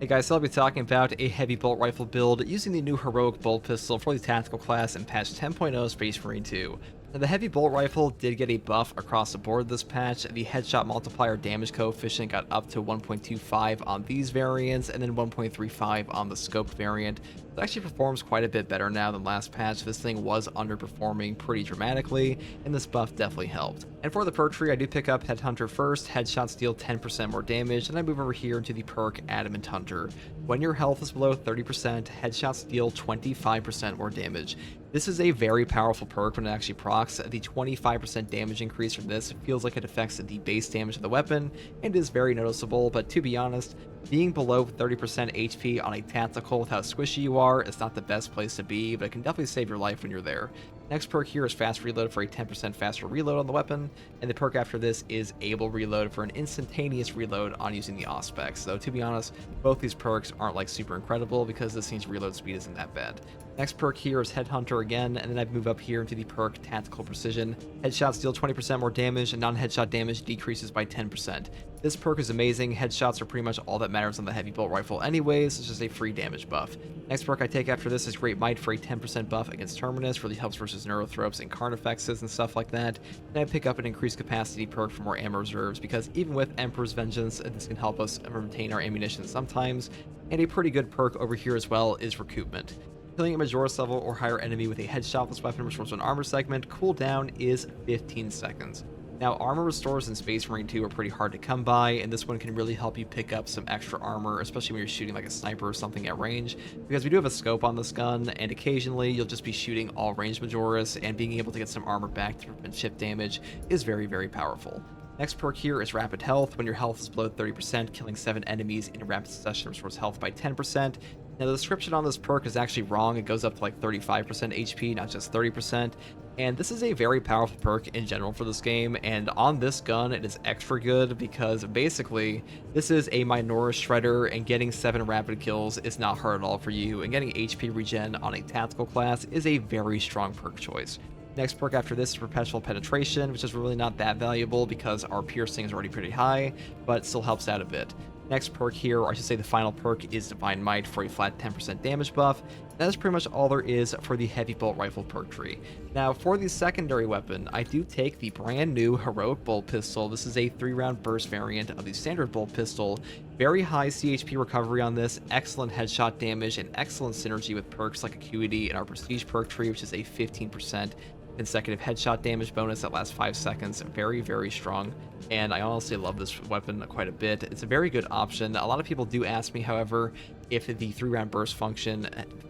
Hey guys, so I'll be talking about a heavy bolt rifle build using the new heroic bolt pistol for the tactical class in patch 10.0 Space Marine 2. Now, the heavy bolt rifle did get a buff across the board this patch. The headshot multiplier damage coefficient got up to 1.25 on these variants and then 1.35 on the scoped variant. It actually performs quite a bit better now than last patch. This thing was underperforming pretty dramatically, and this buff definitely helped. And for the perk tree, I do pick up Headhunter first. Headshots deal 10% more damage, and I move over here into the perk Adamant Hunter. When your health is below 30%, headshots deal 25% more damage. This is a very powerful perk when it actually procs. The 25% damage increase from this feels like it affects the base damage of the weapon and is very noticeable, but to be honest, being below 30% HP on a tactical with how squishy you are is not the best place to be, but it can definitely save your life when you're there. Next perk here is Fast Reload for a 10% faster reload on the weapon, and the perk after this is Able Reload for an instantaneous reload on using the Auspex. So to be honest, both these perks aren't like super incredible because this thing's reload speed isn't that bad. Next perk here is Headhunter again, and then I move up here into the perk Tactical Precision. Headshots deal 20% more damage, and non-headshot damage decreases by 10%. This perk is amazing. Headshots are pretty much all that matters on the heavy bolt rifle anyways. It's just a free damage buff. Next perk I take after this is Great Might for a 10% buff against Terminus. Really helps versus Neurothropes and Carnifexes and stuff like that. And I pick up an increased capacity perk for more ammo reserves because even with Emperor's Vengeance, this can help us retain our ammunition sometimes. And a pretty good perk over here as well is Recoupment. Killing a Majoris level or higher enemy with a headshotless weapon restores an armor segment. Cooldown is 15 seconds. Now, armor restores in Space Marine 2 are pretty hard to come by, and this one can really help you pick up some extra armor, especially when you're shooting like a sniper or something at range, because we do have a scope on this gun, and occasionally you'll just be shooting all range Majoris, and being able to get some armor back to prevent chip damage is very, very powerful. Next perk here is Rapid Health. When your health is below 30%, killing 7 enemies in rapid succession restores health by 10%. Now, the description on this perk is actually wrong. It goes up to like 35% HP, not just 30%. And this is a very powerful perk in general for this game. And on this gun, it is extra good because basically this is a Minoris Shredder, and getting 7 rapid kills is not hard at all for you. And getting HP regen on a tactical class is a very strong perk choice. Next perk after this is Perpetual Penetration, which is really not that valuable because our piercing is already pretty high, but still helps out a bit. Next perk here, or I should say the final perk, is Divine Might for a flat 10% damage buff. That is pretty much all there is for the heavy bolt rifle perk tree. Now, for the secondary weapon, I do take the brand new heroic bolt pistol. This is a 3-round burst variant of the standard bolt pistol. Very high CHP recovery on this, excellent headshot damage, and excellent synergy with perks like Acuity and our prestige perk tree, which is a 15% consecutive headshot damage bonus that lasts 5 seconds. Very, very strong, and I honestly love this weapon quite a bit. It's a very good option. A lot of people do ask me, however, if the 3-round burst function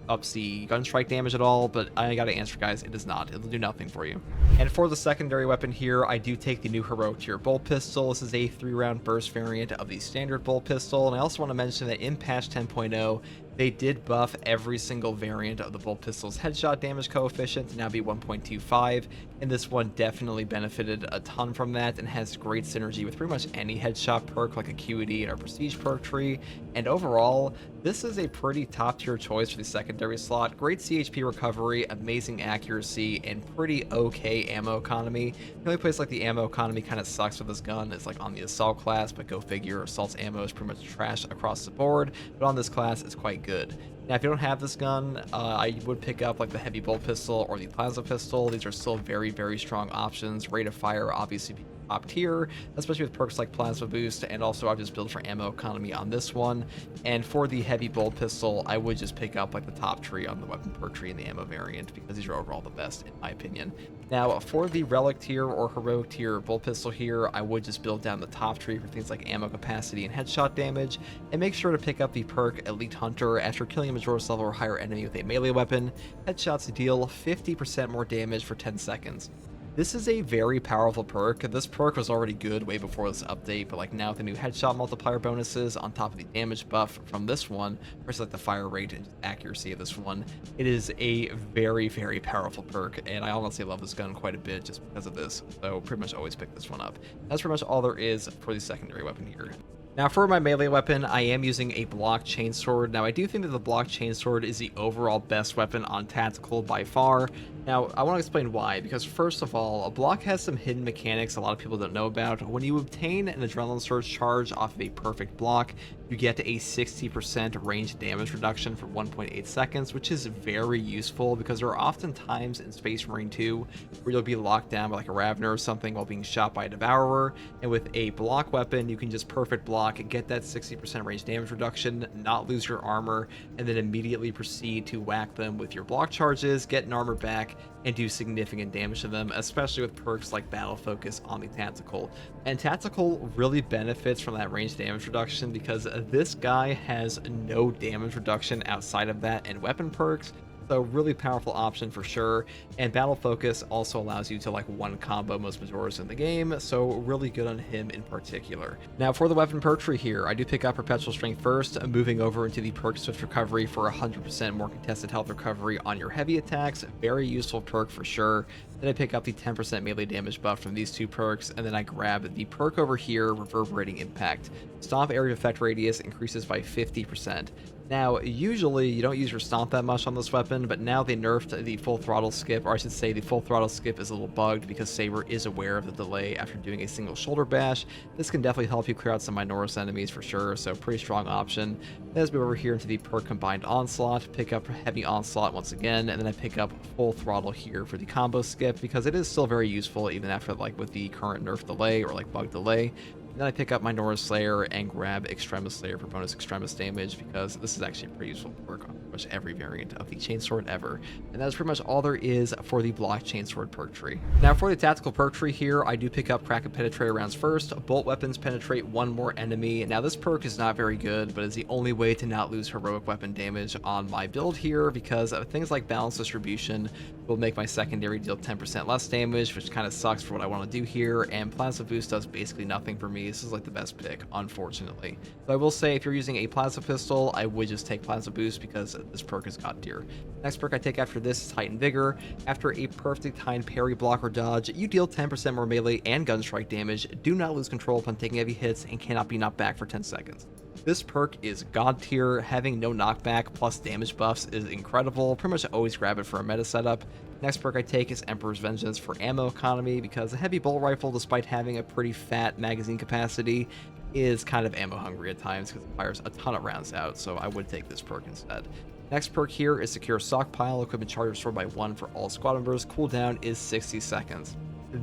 ups the gun strike damage at all, but I gotta answer, guys, it does not. It'll do nothing for you. And for the secondary weapon here, I do take the new heroic tier bolt pistol. This is a 3-round burst variant of the standard bolt pistol, and I also want to mention that in patch 10.0 they did buff every single variant of the bolt pistol's headshot damage coefficient to now be 1.25, and this one definitely benefited a ton from that and has great synergy with pretty much any headshot perk like Acuity and our prestige perk tree. And overall, this is a pretty top tier choice for the secondary slot. Great CHP recovery, amazing accuracy, and pretty okay ammo economy. The only place like the ammo economy kind of sucks with this gun is like on the assault class, but go figure, assault's ammo is pretty much trash across the board, but on this class it's quite good. Now, if you don't have this gun, I would pick up like the heavy bolt pistol or the plasma pistol. These are still very, very strong options. Rate of fire obviously top tier, especially with perks like plasma boost, and also I just build for ammo economy on this one. And for the heavy bolt pistol, I would just pick up like the top tree on the weapon perk tree and the ammo variant because these are overall the best in my opinion. Now, for the relic tier or heroic tier bolt pistol here, I would just build down the top tree for things like ammo capacity and headshot damage, and make sure to pick up the perk Elite Hunter after killing a Majoris level or higher enemy with a melee weapon. Headshots deal 50% more damage for 10 seconds. This is a very powerful perk. This perk was already good way before this update, but like now with the new headshot multiplier bonuses on top of the damage buff from this one, versus like the fire rate and accuracy of this one, it is a very, very powerful perk, and I honestly love this gun quite a bit just because of this, so pretty much always pick this one up. That's pretty much all there is for the secondary weapon here. Now, for my melee weapon, I am using a block chainsword. Now, I do think that the block chainsword is the overall best weapon on tactical by far. Now, I want to explain why, because first of all, a block has some hidden mechanics a lot of people don't know about. When you obtain an adrenaline surge charge off of a perfect block, you get a 60% range damage reduction for 1.8 seconds, which is very useful because there are often times in Space Marine 2 where you'll be locked down by like a Ravener or something while being shot by a Devourer, and with a block weapon, you can just perfect block, get that 60% range damage reduction, not lose your armor, and then immediately proceed to whack them with your block charges, get an armor back, and do significant damage to them, especially with perks like Battle Focus on the Tactical. And Tactical really benefits from that range damage reduction because this guy has no damage reduction outside of that and weapon perks. So really powerful option for sure, and Battle Focus also allows you to like one combo most Majoras in the game, so really good on him in particular. Now for the weapon perk tree here, I do pick up Perpetual Strength first, moving over into the perk Swift Recovery for 100% more contested health recovery on your heavy attacks, very useful perk for sure. Then I pick up the 10% melee damage buff from these two perks, and then I grab the perk over here, Reverberating Impact. Stomp area effect radius increases by 50%. Now, usually you don't use your stomp that much on this weapon, but now they nerfed the full throttle skip, or I should say the full throttle skip is a little bugged because Saber is aware of the delay after doing a single shoulder bash. This can definitely help you clear out some Minoris enemies for sure, so pretty strong option. Let's move over here into the perk Combined Onslaught, pick up Heavy Onslaught once again, and then I pick up full throttle here for the combo skip because it is still very useful even after like with the current nerf delay or like bug delay. Then I pick up my Minoris Slayer and grab Extremis Slayer for bonus Extremis damage because this is actually a pretty useful perk on pretty much every variant of the Chainsword ever. And that's pretty much all there is for the block Chainsword perk tree. Now for the tactical perk tree here, I do pick up Crack and Penetrate rounds first. Bolt weapons penetrate one more enemy. Now this perk is not very good, but is the only way to not lose heroic weapon damage on my build here because things like Balance Distribution will make my secondary deal 10% less damage, which kind of sucks for what I want to do here, and Plasma Boost does basically nothing for me. This is like the best pick, unfortunately. So I will say if you're using a Plasma Pistol, I would just take Plasma Boost because this perk is god tier. Next perk I take after this is Titan Vigor. After a perfectly timed parry, block, or dodge, you deal 10% more melee and gun strike damage, do not lose control upon taking heavy hits, and cannot be knocked back for 10 seconds. This perk is god tier. Having no knockback plus damage buffs is incredible. Pretty much always grab it for a meta setup. Next perk I take is Emperor's Vengeance for ammo economy because a heavy bolt rifle, despite having a pretty fat magazine capacity, is kind of ammo hungry at times because it fires a ton of rounds out, so I would take this perk instead. Next perk here is Secure Stockpile. Equipment charge restored by 1 for all squad members. Cooldown is 60 seconds.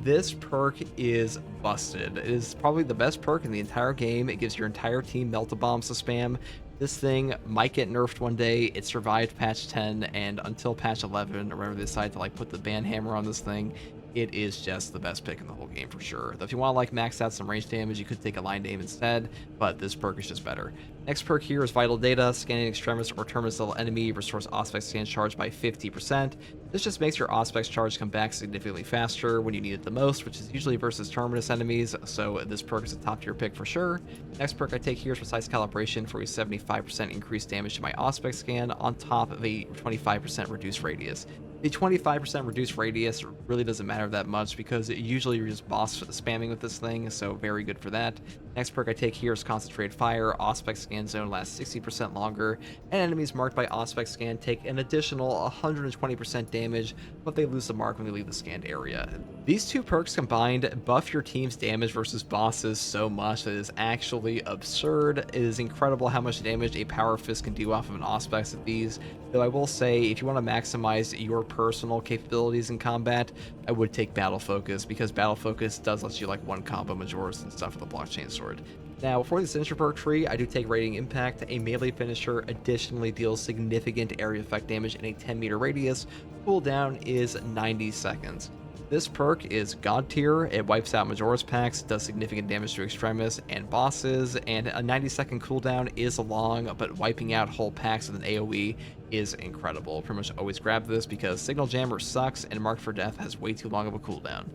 This perk is busted. It is probably the best perk in the entire game. It gives your entire team Melt-A-Bombs to spam. This thing might get nerfed one day. It survived patch 10, and until patch 11, or whenever they decide to like put the ban hammer on this thing, it is just the best pick in the whole game for sure. Though if you want to like max out some range damage, you could take Aligned Aim instead, but this perk is just better. Next perk here is Vital Data. Scanning Extremis or Terminus level enemy restores Auspex scan charge by 50%. This just makes your Auspex charge come back significantly faster when you need it the most, which is usually versus Terminus enemies, so this perk is a top tier pick for sure. Next perk I take here is Precise Calibration for a 75% increased damage to my Auspex scan on top of a 25% reduced radius. The 25% reduced radius really doesn't matter that much because usually you're just boss spamming with this thing, so very good for that. Next perk I take here is Concentrated Fire. Auspex scan zone lasts 60% longer, and enemies marked by Auspex scan take an additional 120% damage, but they lose the mark when they leave the scanned area. These two perks combined buff your team's damage versus bosses so much that it is actually absurd. It is incredible how much damage a Power Fist can do off of an Auspex of these, though I will say if you want to maximize your personal capabilities in combat, I would take Battle Focus because Battle Focus does let you like one combo Majoras and stuff with the Blockchain Sword. Now, for the Signature perk tree, I do take Radiant Impact. A melee finisher additionally deals significant area effect damage in a 10-meter radius. Cooldown is 90 seconds. This perk is god tier. It wipes out Majora's packs, does significant damage to Extremis and bosses, and a 90-second cooldown is long, but wiping out whole packs with an AoE is incredible. Pretty much always grab this because Signal Jammer sucks and Marked for Death has way too long of a cooldown.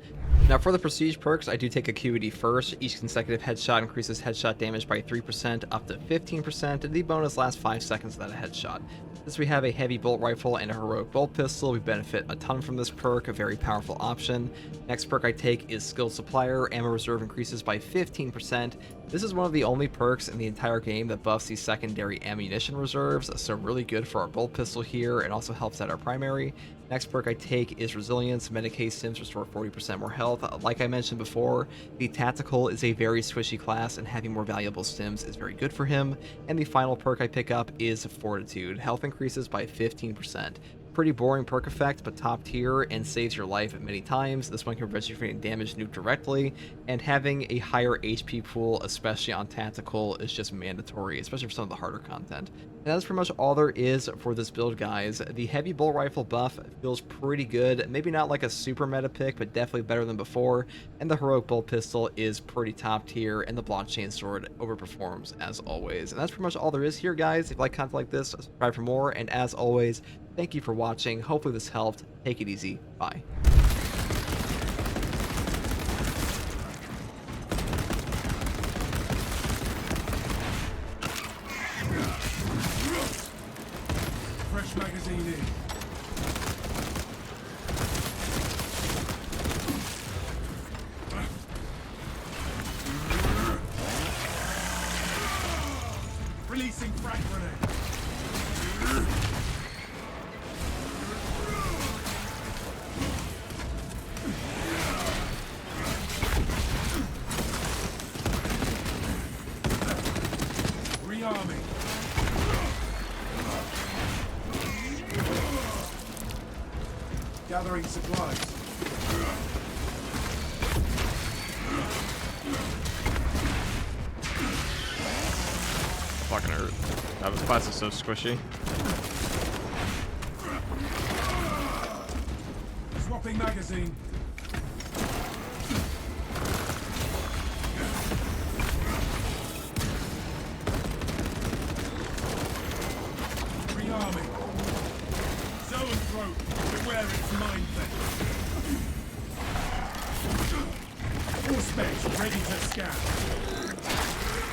Now for the Prestige perks, I do take Acuity first. Each consecutive headshot increases headshot damage by 3% up to 15%, and the bonus lasts 5 seconds without a headshot. Since we have a heavy bolt rifle and a heroic bolt pistol, we benefit a ton from this perk, a very powerful option. Next perk I take is Skilled Supplier. Ammo reserve increases by 15%. This is one of the only perks in the entire game that buffs the secondary ammunition reserves, so really good for our bolt pistol here, and also helps out our primary. Next perk I take is Resilience. Medicae stims restore 40% more health. Like I mentioned before, the Tactical is a very squishy class, and having more valuable stims is very good for him. And the final perk I pick up is Fortitude. Health increases by 15%. Pretty boring perk effect, but top tier and saves your life many times. This one can prevent you from getting damage nuked directly, and having a higher HP pool, especially on tactical, is just mandatory, especially for some of the harder content. And that's pretty much all there is for this build, guys. The heavy bolt rifle buff feels pretty good. Maybe not like a super meta pick, but definitely better than before. And the heroic bolt pistol is pretty top tier, and the blockchain sword overperforms as always. And that's pretty much all there is here, guys. If you like content like this, subscribe for more. And as always, thank you for watching. Hopefully this helped. Take it easy. Bye. Fresh magazine in. Releasing frag grenade. Rearming. Gathering supplies. Fucking hurt. This class is so squishy. Swapping magazine. Rearming. Zoanthrope, beware its mind theft. All specs ready to scan.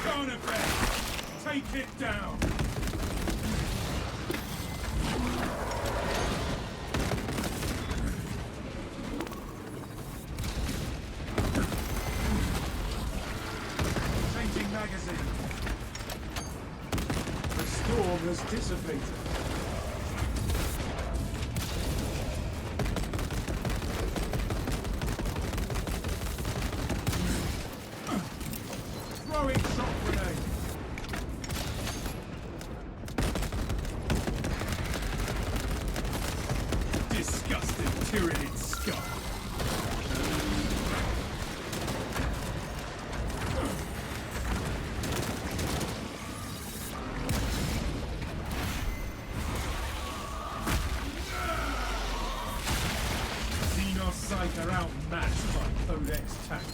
Carnifex, take it down. Changing magazine. The storm has dissipated. Throwing shock grenade. Disgusting tyrannid scum. Xenos Psych are outmatched by Codex Tank.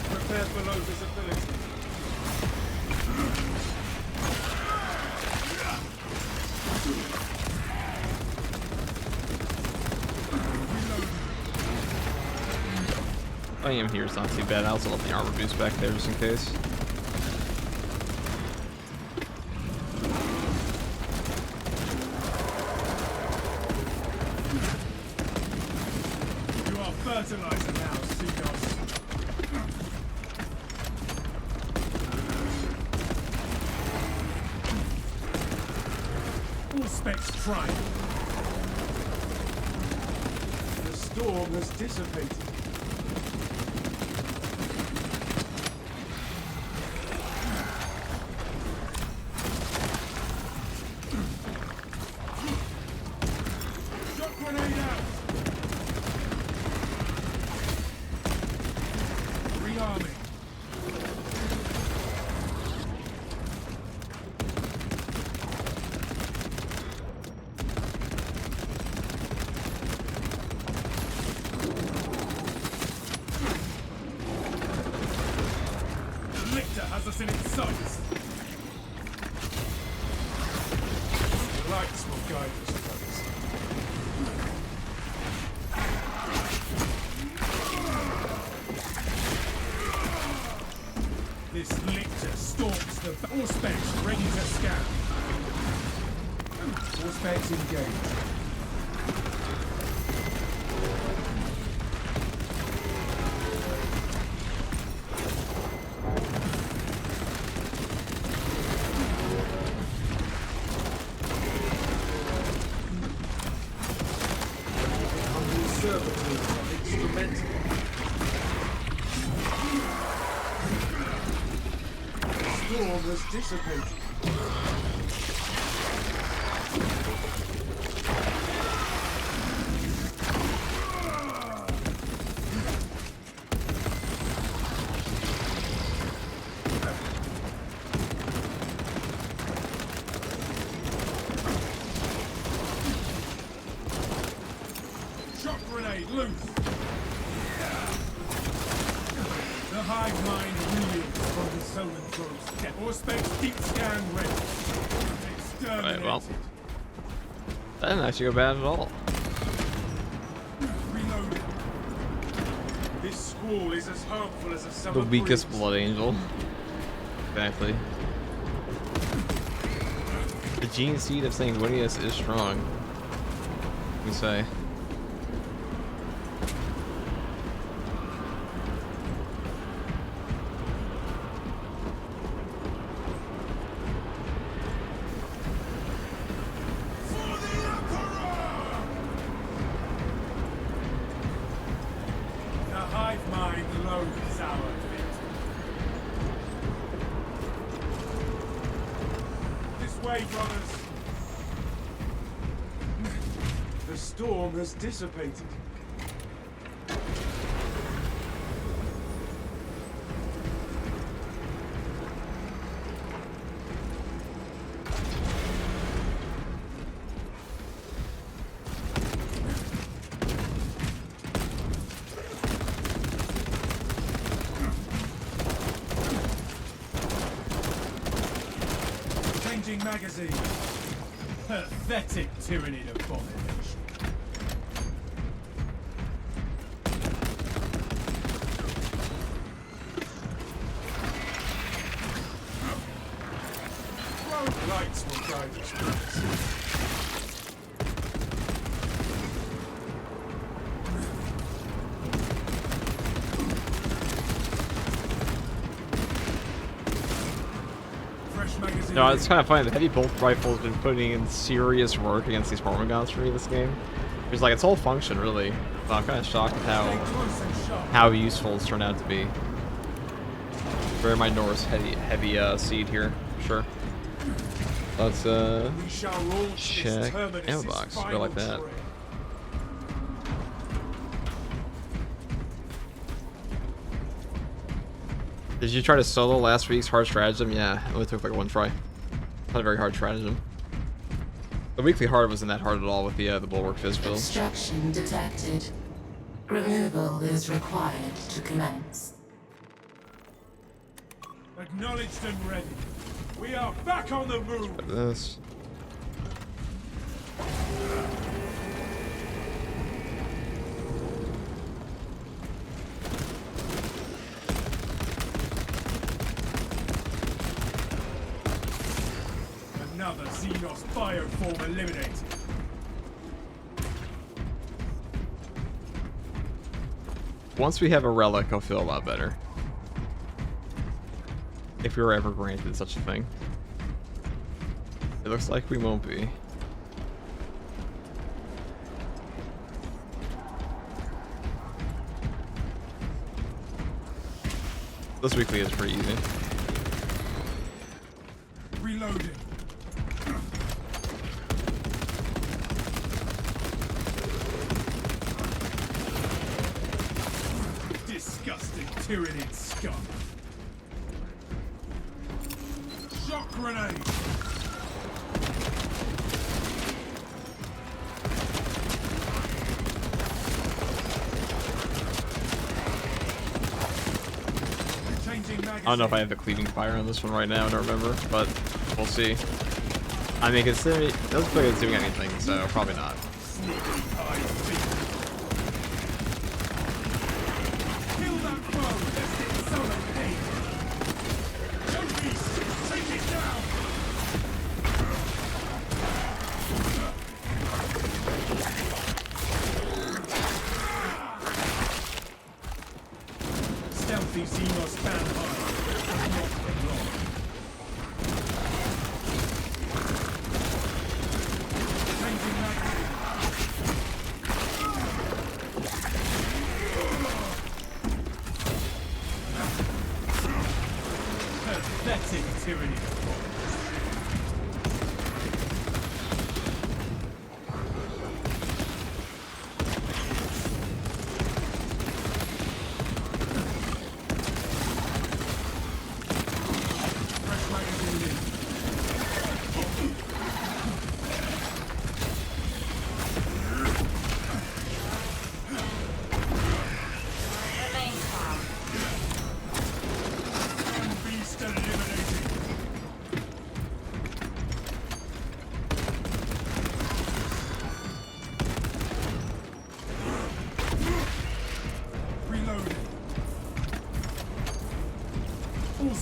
Prepare for low visibility. I am here, it's not too bad. I also left the armor boost back there just in case. You are fertilizer now, Xenos. All specs triumph. The storm has dissipated. Shock grenade out. Rearming. Lictor has us in its sights. The lights will guide us, brothers. This lictor stalks the all specs ready to scan. All specs engaged. Conservatives are instrumental. The storm has dissipated. Shock grenade loose. The hive mind reels from the Solentro's death. All specs deep scan ready. Right, well. Exterminated. That didn't actually go bad at all. Reloaded. This squall is as harmful as a summer The weakest breeze. blood angel. Exactly. The gene seed of Sanguinius is strong. We say. For the Emperor! The hive mind loathes our victory. This way, brothers. The storm has dissipated. Changing magazine. Pathetic tyranny abomination. Rogue lights will guide us, brothers. Fresh magazine. No, it's kind of funny. The heavy bolt rifle has been putting in serious work against these Mormogons for me this game. It's like its whole function, really. But I'm kind of shocked at Stay close and sharp. how useful it's turned out to be. Very my Norse heavy seed here, for sure. Let's We shall launch this check terminus' ammo box. Go final like that. trip. Did you try to solo last week's hard stratagem? Yeah, it only took like one try. Not a very hard stratagem. The weekly hard wasn't that hard at all with the bulwark fizz build. Obstruction detected. Removal is required to commence. Acknowledged and ready. We are back on the move. Like this. Another Xenos bioform eliminated. Once we have a relic, I'll feel a lot better. If we were ever granted such a thing. It looks like we won't be. This weekly is pretty easy. Reloading. Disgusting tyrannid scum. Shock grenade. Changing magazine. I don't know if I have the cleaving fire on this one right now, I don't remember, but we'll see. I mean, considering it doesn't look like it's doing anything, so probably not. Sneaky hive thief. Kill that foe lest it summon hate. Don't be take it down.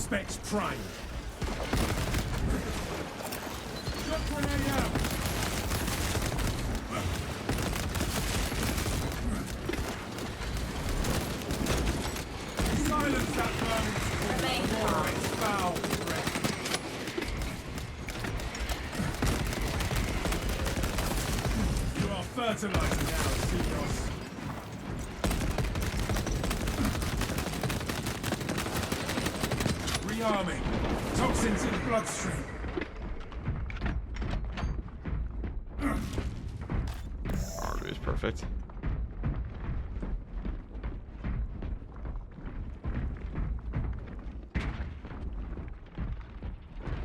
specs prime. Shot grenade out. Silence that burning swarm. It's foul threat. You are fertilizing now, Xenos. Rearming. Toxins in bloodstream. Army is perfect.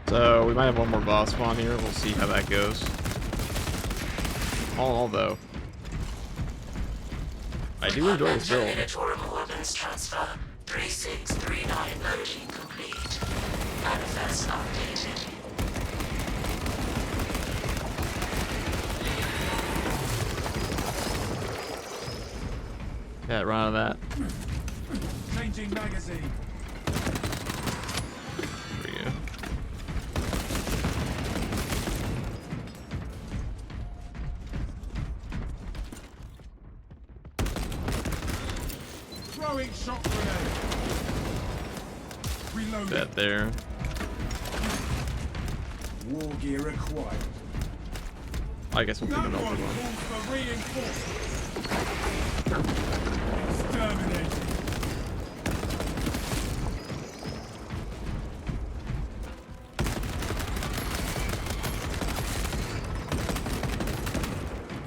So we might have one more boss spawn here. We'll see how that goes. All in all, though, I do enjoy this build. Rhetorical weapons transfer 3639 loading complete. Manifest updated. Yeah, run out of that. Changing magazine. There we go. Throwing shock grenade. Reloading. That there. War gear acquired. I guess we'll keep That it one open. calls for reinforcements. Exterminating.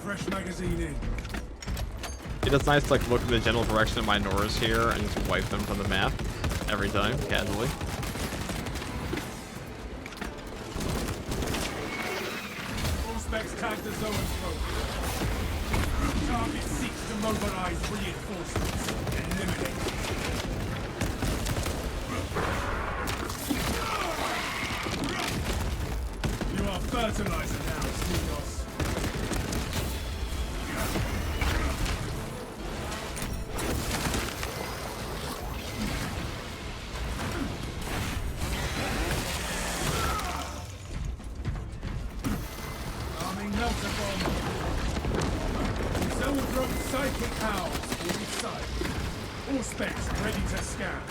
Fresh magazine in. It's nice to like look in the general direction of my Norris here and just wipe them from the map every time, casually. All specs tagged as zone probe. Target seeks to mobilize reinforcements. Eliminate. You are fertilizer now, Xenos. Arming melter bomb. Zone throat psychic owls inside. All specs ready to scan.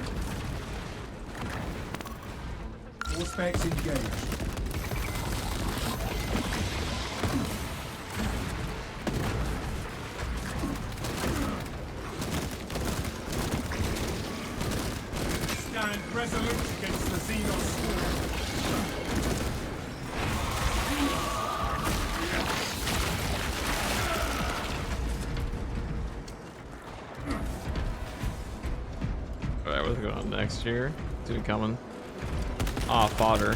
All specs engaged. Stand resolute against the Xenos swarm. Alright, what's going on next here? What's it coming? Ah, fodder.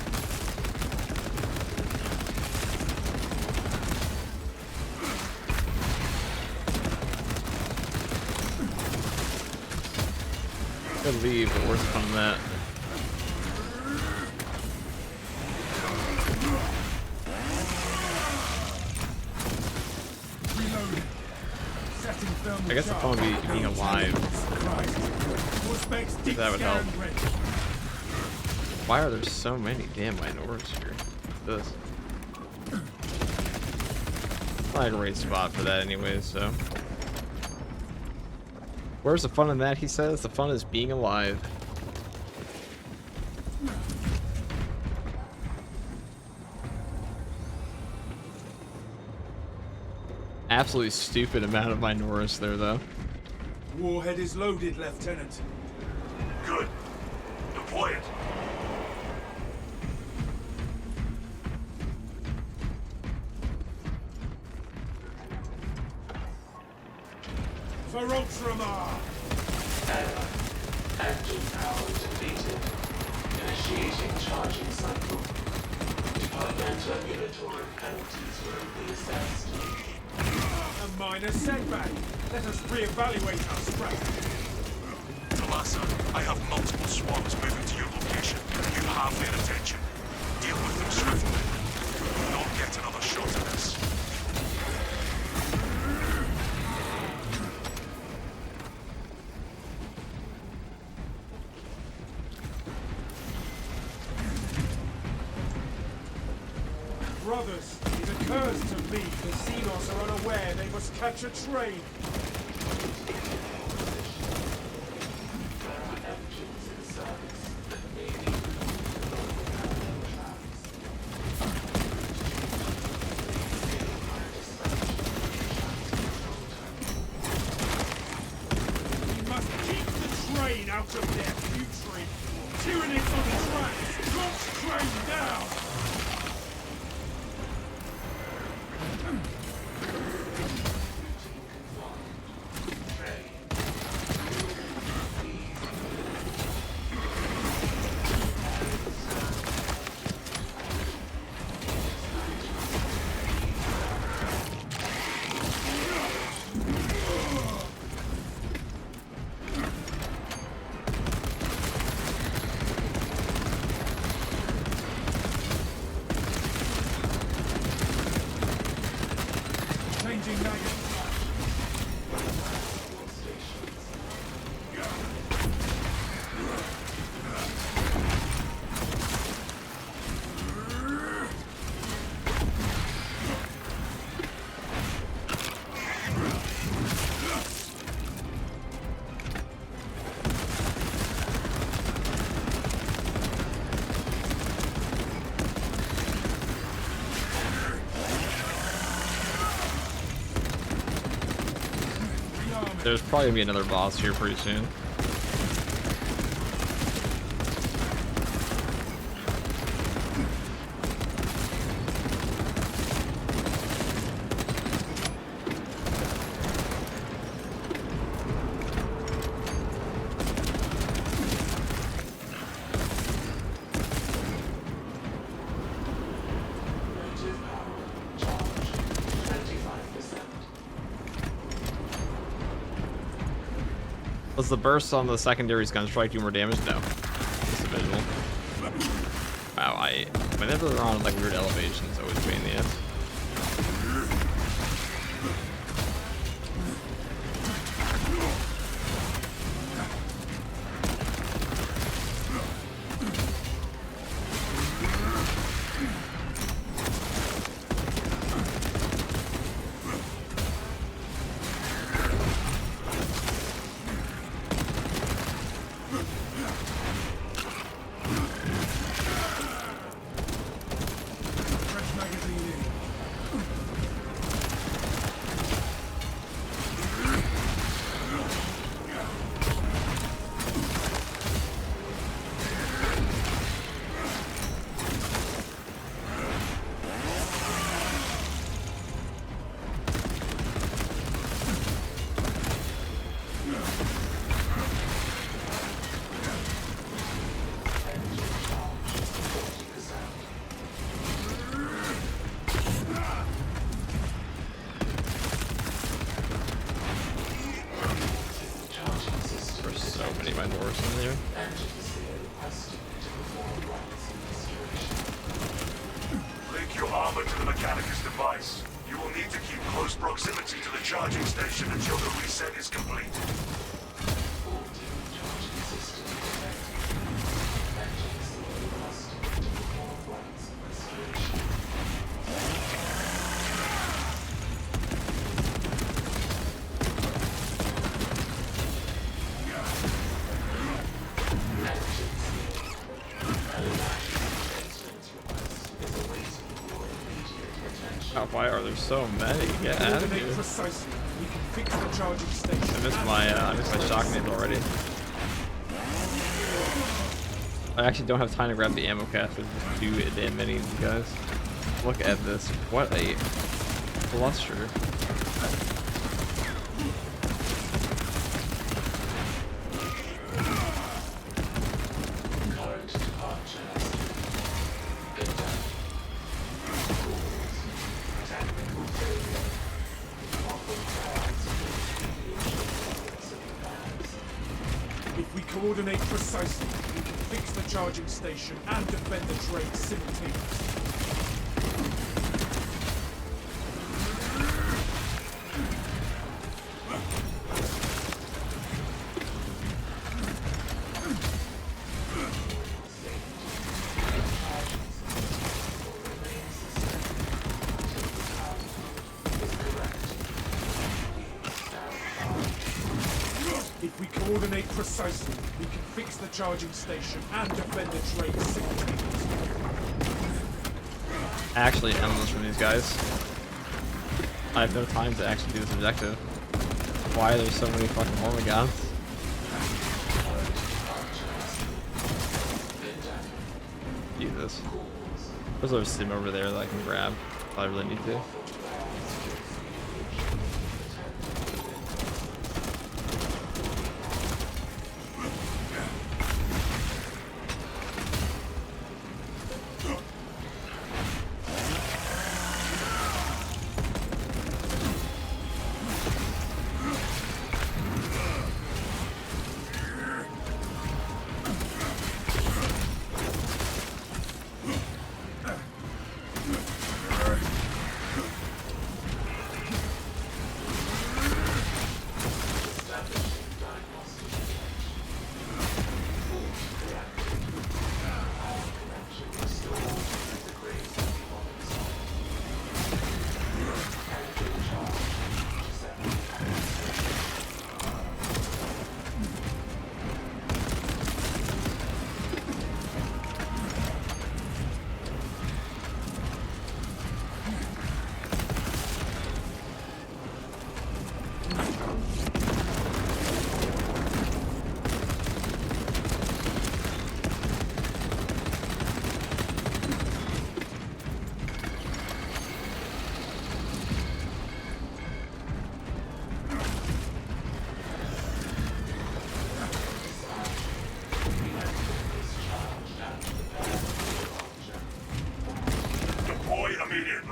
Could leave, but where's the fun in that? Reloading. Setting thermal I guess the charge. fun would be being alive. All specs deep That would help. scan ready. Why are there so many damn minors here? This. Not a great spot for that anyway, so. Where's the fun in that, he says? The fun is being alive. Absolutely stupid amount of Minoris there, though. Warhead is loaded, Lieutenant. Good. Deploy it. For Ultramar! Engine power depleted. Initiating charging cycle. Departmental regulatory penalties will be assessed. A minor setback. Let us reevaluate our strategy. Talassa, I have multiple swarms moving to your location. You have their attention. Deal with them swiftly. Do not get another shot at this. brothers, it occurs to me the Xenos are unaware they must catch a train. We must keep the train out of their putrid. Tyranids on the tracks! Launch train down! Changing magazine. There's probably gonna be another boss here pretty soon. Active power charge 25%. Does the burst on the secondary's gun strike do more damage? No. Just a visual. Wow, whenever they're on like weird elevations, always pain in the ass. Fresh magazine in. There's so many minors in there. Link your armor to the Mechanicus device. You will need to keep close proximity to the charging station until the reset is complete. Oh, why are there so many? Get out of Coordinate here. precisely. We can fix the charging station. I missed my shock nades already. I actually don't have time to grab the ammo cast. There's just too damn many of these guys. Look at this. What a cluster. Current departure technical failure. If we coordinate precisely, we can fix the charging station and defend the train simultaneously. Coordinate precisely. We can fix the charging station and defend the train simultaneously. Actually endless from these guys. I have no time to actually do this objective. Why are there so many fucking Hormigons? Jesus. There's a sim over there that I can grab if I really need to.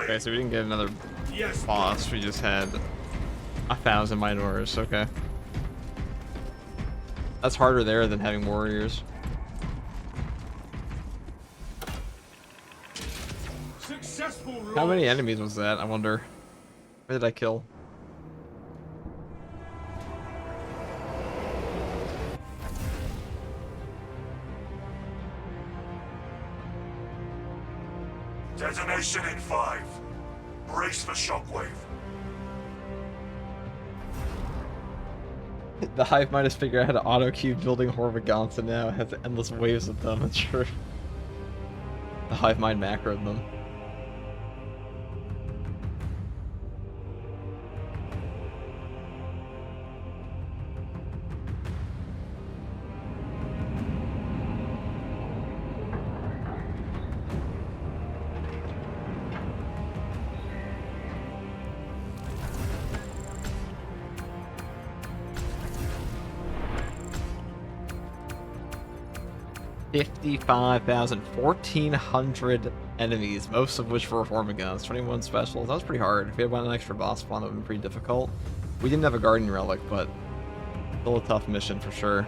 Okay, so we didn't get another Yes. boss, we just had 1,000 Minotaurs, okay. That's harder there than having warriors. Successful. How many enemies was that, I wonder? Where did I kill? Detonation in 5. Brace for shockwave. The Hive Mind has figured out how to auto-queue building Hormigons and now has endless waves of them, it's true. The Hive Mind macroed them. $55,100 enemies, most of which were Hormigons, 21 specials. That was pretty hard. If we had one extra boss spawn, that would have been pretty difficult. We didn't have a Guardian Relic, but still a tough mission for sure.